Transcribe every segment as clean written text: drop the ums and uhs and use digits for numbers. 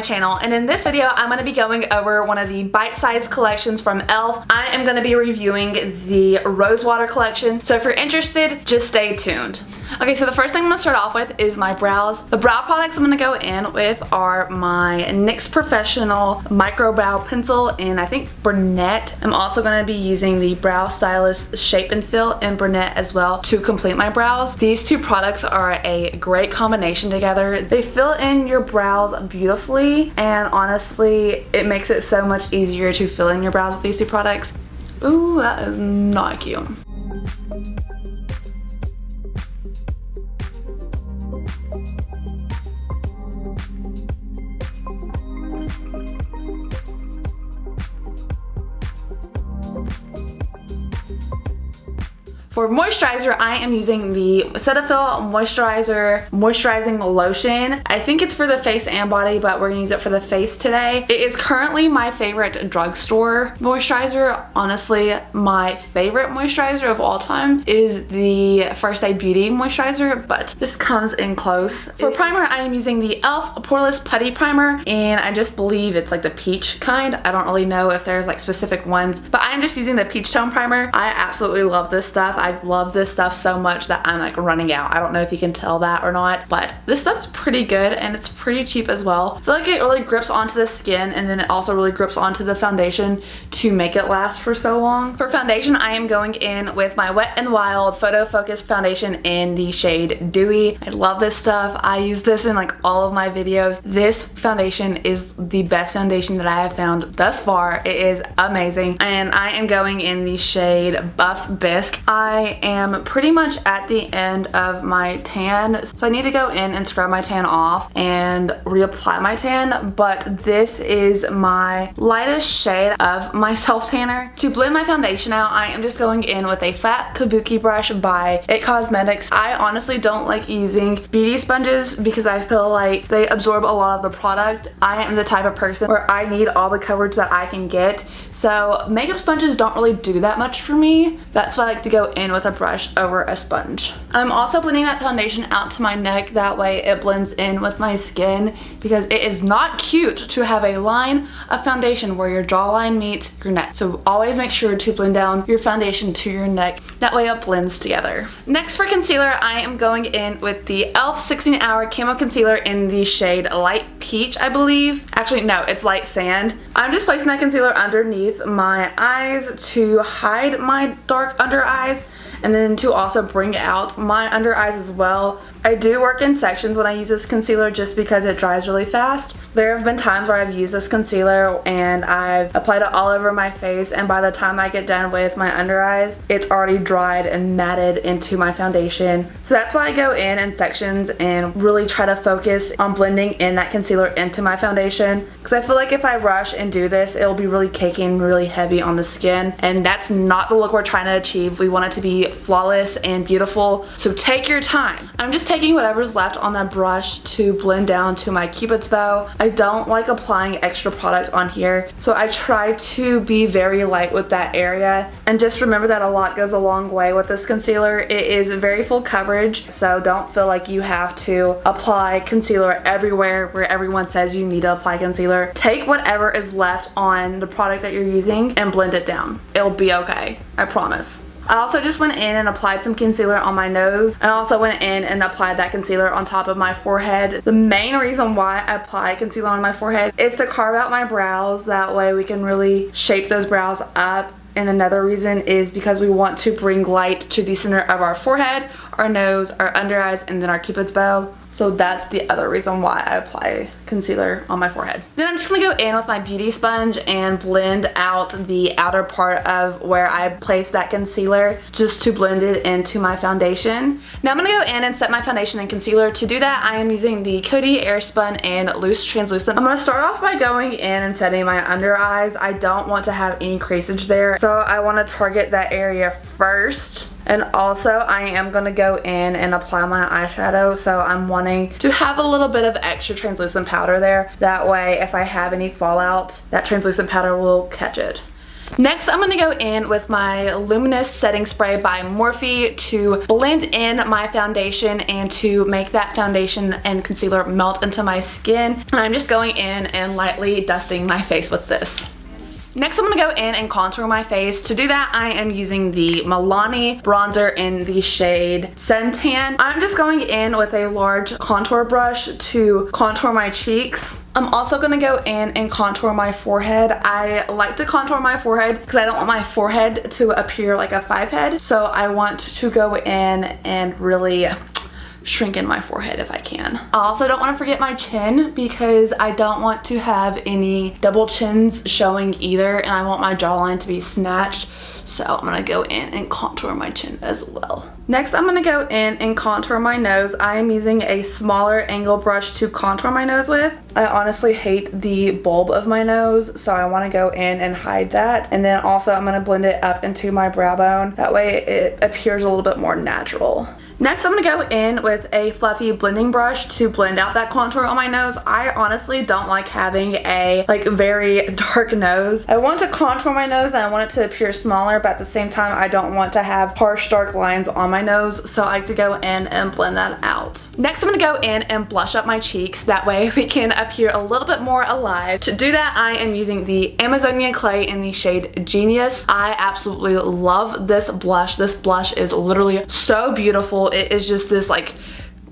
channel, and in this video I'm going to be going over one of the bite-sized collections from e.l.f. I am going to be reviewing the Rosewater collection, so if you're interested, just stay tuned. Okay, so the first thing I'm going to start off with is my brows. The brow products I'm going to go in with are my NYX Professional Micro Brow Pencil and I think Brunette. I'm also going to be using the Brow Stylist Shape and Fill in Brunette as well to complete my brows. These two products are a great combination together. They fill in your brows beautifully, and honestly it makes it so much easier to fill in your brows with these two products. Ooh, that is not cute. For moisturizer, I am using the Cetaphil Moisturizing Lotion. I think it's for the face and body, but we're gonna use it for the face today. It is currently my favorite drugstore moisturizer. Honestly, my favorite moisturizer of all time is the First Aid Beauty moisturizer, but this comes in close. For primer, I am using the e.l.f. Poreless Putty Primer, and I just believe it's like the peach kind. I don't really know if there's like specific ones, but I'm just using the peach tone primer. I absolutely love this stuff. I've loved this stuff so much that I'm like running out. I don't know if you can tell that or not, but this stuff's pretty good and it's pretty cheap as well. I feel like it really grips onto the skin, and then it also really grips onto the foundation to make it last for so long. For foundation, I am going in with my Wet n Wild Photo Focus Foundation in the shade Dewy. I love this stuff. I use this in like all of my videos. This foundation is the best foundation that I have found thus far. It is amazing, and I am going in the shade Buff Bisque. I am pretty much at the end of my tan, so I need to go in and scrub my tan off and reapply my tan, but this is my lightest shade of my self tanner. To blend my foundation out, I am just going in with a flat kabuki brush by IT Cosmetics. I honestly don't like using beauty sponges because I feel like they absorb a lot of the product. I am the type of person where I need all the coverage that I can get, so makeup sponges don't really do that much for me. That's why I like to go in with a brush over a sponge. I'm also blending that foundation out to my neck, that way it blends in with my skin, because it is not cute to have a line of foundation where your jawline meets your neck. So always make sure to blend down your foundation to your neck, that way it blends together. Next, for concealer, I am going in with the e.l.f. 16 Hour Camo Concealer in the shade Light Peach, I believe. Actually, no, it's Light Sand. I'm just placing that concealer underneath my eyes to hide my dark under eyes, and then to also bring out my under eyes as well. I do work in sections when I use this concealer just because it dries really fast. There have been times where I've used this concealer and I've applied it all over my face, and by the time I get done with my under eyes, it's already dried and matted into my foundation. So that's why I go in sections and really try to focus on blending in that concealer into my foundation, because I feel like if I rush and do this, it'll be really cakey and really heavy on the skin, and that's not the look we're trying to achieve. We want it to be flawless and beautiful, so take your time. I'm just taking whatever's left on that brush to blend down to my Cupid's bow. I don't like applying extra product on here, so I try to be very light with that area, and just remember that a lot goes a long way with this concealer. It is very full coverage, so don't feel like you have to apply concealer everywhere where everyone says you need to apply concealer. Take whatever is left on the product that you're using and blend it down. It'll be okay, I promise. I also just went in and applied some concealer on my nose, and also went in and applied that concealer on top of my forehead. The main reason why I apply concealer on my forehead is to carve out my brows. That way we can really shape those brows up. And another reason is because we want to bring light to the center of our forehead, our nose, our under eyes, and then our Cupid's bow. So that's the other reason why I apply concealer on my forehead. Then I'm just gonna go in with my beauty sponge and blend out the outer part of where I placed that concealer, just to blend it into my foundation. Now I'm gonna go in and set my foundation and concealer. To do that, I am using the Coty Airspun and Loose Translucent. I'm gonna start off by going in and setting my under eyes. I don't want to have any creasage there, so I wanna target that area first. And also I am going to go in and apply my eyeshadow, so I'm wanting to have a little bit of extra translucent powder there. That way if I have any fallout, that translucent powder will catch it. Next, I'm going to go in with my Luminous Setting Spray by Morphe to blend in my foundation and to make that foundation and concealer melt into my skin. And I'm just going in and lightly dusting my face with this. Next, I'm going to go in and contour my face. To do that, I am using the Milani bronzer in the shade Suntan. I'm just going in with a large contour brush to contour my cheeks. I'm also going to go in and contour my forehead. I like to contour my forehead because I don't want my forehead to appear like a 5 head. So I want to go in and really shrink in my forehead if I can. I also don't want to forget my chin because I don't want to have any double chins showing either, and I want my jawline to be snatched. So I'm gonna go in and contour my chin as well. Next, I'm gonna go in and contour my nose. I am using a smaller angle brush to contour my nose with. I honestly hate the bulb of my nose, so I wanna go in and hide that. And then also I'm gonna blend it up into my brow bone. That way it appears a little bit more natural. Next, I'm gonna go in with a fluffy blending brush to blend out that contour on my nose. I honestly don't like having a very dark nose. I want to contour my nose and I want it to appear smaller, but at the same time, I don't want to have harsh dark lines on my nose, so I like to go in and blend that out. Next, I'm gonna go in and blush up my cheeks. That way we can appear a little bit more alive. To do that, I am using the Amazonia Clay in the shade Genius. I absolutely love this blush. This blush is literally so beautiful. It is just this like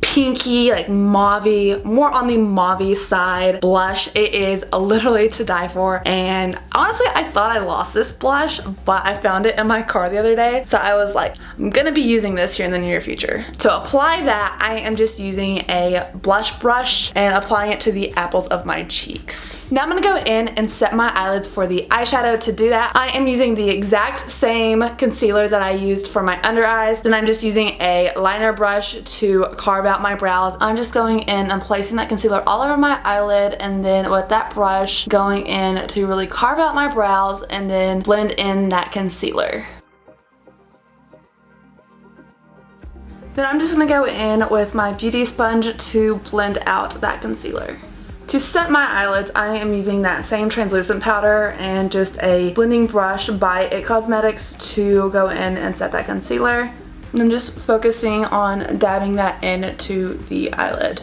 pinky, like mauve-y, more on the mauve side blush. It is literally to die for, and honestly I thought I lost this blush, but I found it in my car the other day, so I was like, I'm gonna be using this here in the near future. To apply that, I am just using a blush brush and applying it to the apples of my cheeks. Now I'm gonna go in and set my eyelids for the eyeshadow. To do that, I am using the exact same concealer that I used for my under eyes. Then I'm just using a liner brush to carve out my brows. I'm just going in and placing that concealer all over my eyelid, and then with that brush going in to really carve out my brows and then blend in that concealer. Then I'm just going to go in with my beauty sponge to blend out that concealer. To set my eyelids, I am using that same translucent powder and just a blending brush by IT Cosmetics to go in and set that concealer. And I'm just focusing on dabbing that into the eyelid.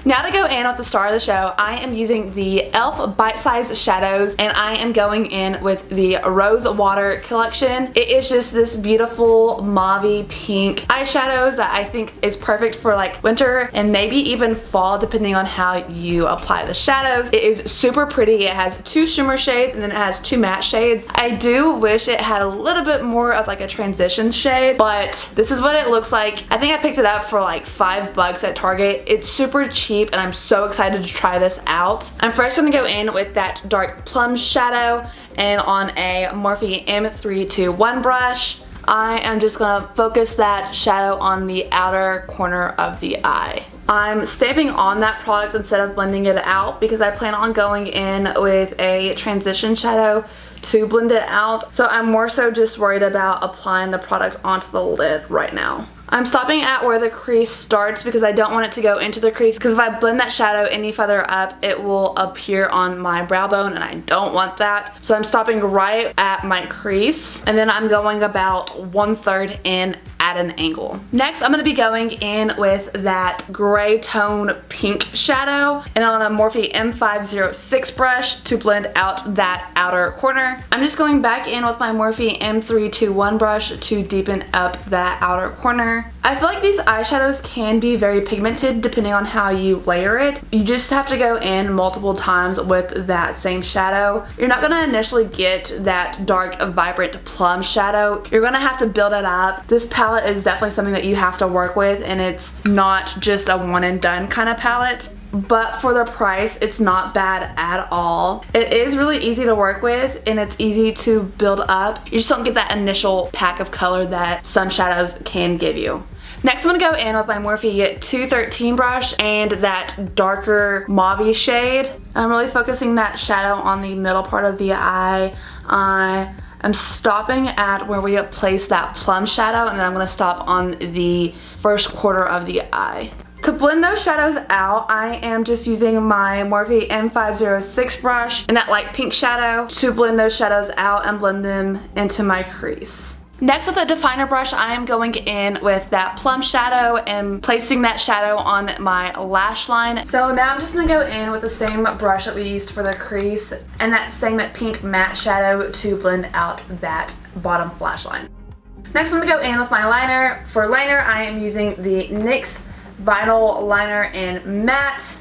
Now to go in with the star of the show, I am using the e.l.f. Bite Size Shadows, and I am going in with the Rose Water collection. It is just this beautiful mauve pink eyeshadows that I think is perfect for like winter and maybe even fall depending on how you apply the shadows. It is super pretty. It has 2 shimmer shades and then it has 2 matte shades. I do wish it had a little bit more of like a transition shade, but this is what it looks like. I think I picked it up for like $5 at Target. It's super cheap and I'm so excited to try this out. I'm first going to go in with that dark plum shadow, and on a Morphe M321 brush, I am just going to focus that shadow on the outer corner of the eye. I'm stamping on that product instead of blending it out because I plan on going in with a transition shadow to blend it out. So I'm more so just worried about applying the product onto the lid right now. I'm stopping at where the crease starts because I don't want it to go into the crease, because if I blend that shadow any further up, it will appear on my brow bone and I don't want that. So I'm stopping right at my crease, and then I'm going about 1/3 in at an angle. Next, I'm going to be going in with that gray tone pink shadow and on a Morphe M506 brush to blend out that outer corner. I'm just going back in with my Morphe M321 brush to deepen up that outer corner. I feel like these eyeshadows can be very pigmented depending on how you layer it. You just have to go in multiple times with that same shadow. You're not going to initially get that dark, vibrant plum shadow. You're going to have to build it up. This palette is definitely something that you have to work with, and it's not just a one and done kind of palette. But for the price, it's not bad at all. It is really easy to work with and it's easy to build up. You just don't get that initial pack of color that some shadows can give you. Next, I'm going to go in with my Morphe 213 brush and that darker mauve shade. I'm really focusing that shadow on the middle part of the eye. I'm stopping at where we place that plum shadow, and then I'm going to stop on the first quarter of the eye. To blend those shadows out, I am just using my Morphe M506 brush in that light pink shadow to blend those shadows out and blend them into my crease. Next, with a definer brush, I am going in with that plum shadow and placing that shadow on my lash line. So now I'm just going to go in with the same brush that we used for the crease and that same pink matte shadow to blend out that bottom lash line. Next, I'm going to go in with my liner. For liner, I am using the NYX Vinyl Liner in Matte.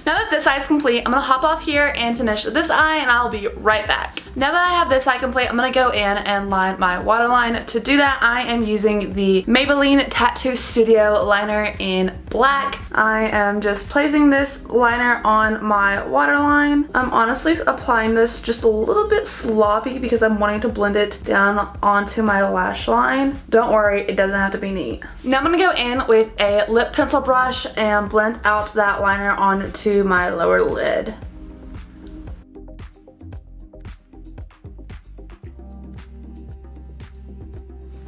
Now that this eye is complete, I'm going to hop off here and finish this eye, and I'll be right back. Now that I have this eye complete, I'm going to go in and line my waterline. To do that, I am using the Maybelline Tattoo Studio liner in black. I am just placing this liner on my waterline. I'm honestly applying this just a little bit sloppy because I'm wanting to blend it down onto my lash line. Don't worry, it doesn't have to be neat. Now I'm going to go in with a lip pencil brush and blend out that liner onto my lower lid.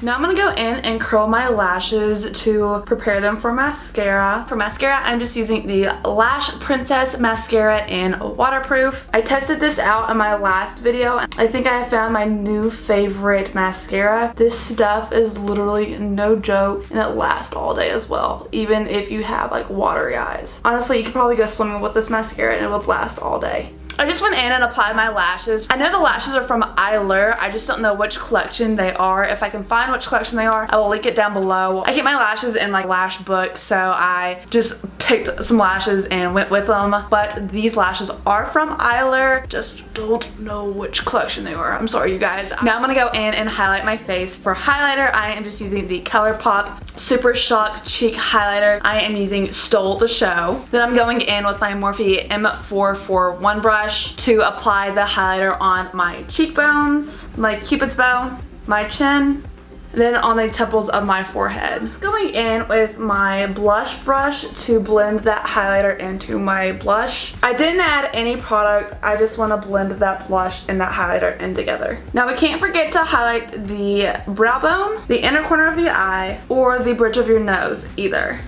Now I'm going to go in and curl my lashes to prepare them for mascara. For mascara, I'm just using the Lash Princess mascara in waterproof. I tested this out in my last video. I think I found my new favorite mascara. This stuff is literally no joke, and it lasts all day as well, even if you have like watery eyes. Honestly, you could probably go swimming with this mascara and it would last all day. I just went in and applied my lashes. I know the lashes are from Eylure. I just don't know which collection they are. If I can find which collection they are, I will link it down below. I get my lashes in like Lash Book, so I just picked some lashes and went with them. But these lashes are from Eylure. Just don't know which collection they were. I'm sorry, you guys. Now I'm gonna go in and highlight my face. For highlighter, I am just using the ColourPop Super Shock Cheek Highlighter. I am using Stole the Show. Then I'm going in with my Morphe M441 brush to apply the highlighter on my cheekbones, my cupid's bow, my chin, then on the temples of my forehead. I'm just going in with my blush brush to blend that highlighter into my blush. I didn't add any product, I just want to blend that blush and that highlighter in together. Now we can't forget to highlight the brow bone, the inner corner of the eye, or the bridge of your nose, either.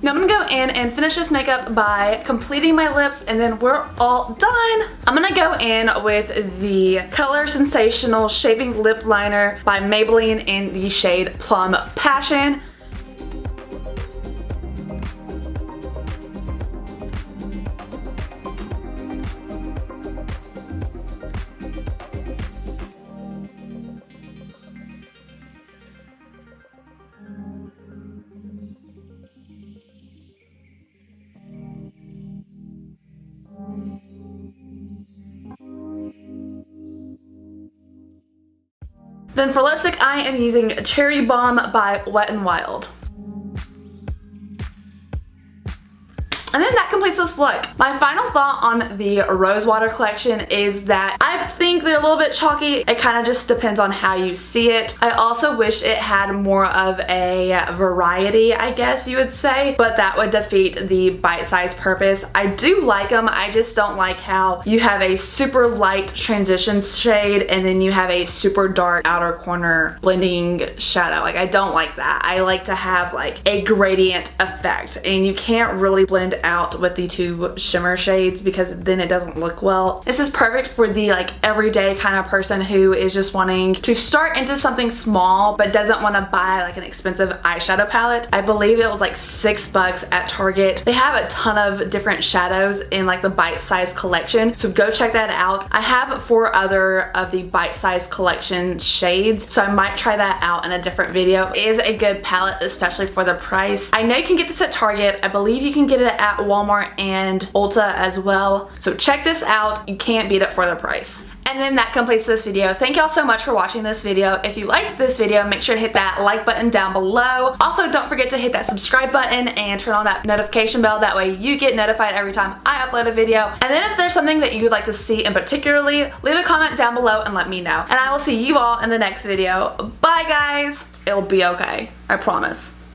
Now I'm gonna go in and finish this makeup by completing my lips, and then we're all done. I'm gonna go in with the Color Sensational Shaping Lip Liner by Maybelline in the shade Plum Passion. Then for lipstick, I am using Cherry Bomb by Wet n Wild. And then that completes this look. My final thought on the Rosewater collection is that I think they're a little bit chalky. It kind of just depends on how you see it. I also wish it had more of a variety, I guess you would say, but that would defeat the bite-sized purpose. I do like them, I just don't like how you have a super light transition shade and then you have a super dark outer corner blending shadow. Like, I don't like that. I like to have like a gradient effect, and you can't really blend out with the two shimmer shades because then it doesn't look well. This is perfect for the like everyday kind of person who is just wanting to start into something small but doesn't want to buy like an expensive eyeshadow palette. I believe it was like $6 at Target. They have a ton of different shadows in like the Bite Size collection, so go check that out. I have 4 other of the Bite Size collection shades, so I might try that out in a different video. It is a good palette, especially for the price. I know you can get this at Target. I believe you can get it at Walmart and Ulta as well, so check this out. You can't beat it for the price. And then that completes this video. Thank y'all so much for watching this video. If you liked this video, make sure to hit that like button down below. Also, don't forget to hit that subscribe button and turn on that notification bell. That way you get notified every time I upload a video. And then if there's something that you would like to see in particularly, leave a comment down below and let me know. And I will see you all in the next video. Bye guys. It'll be okay. I promise.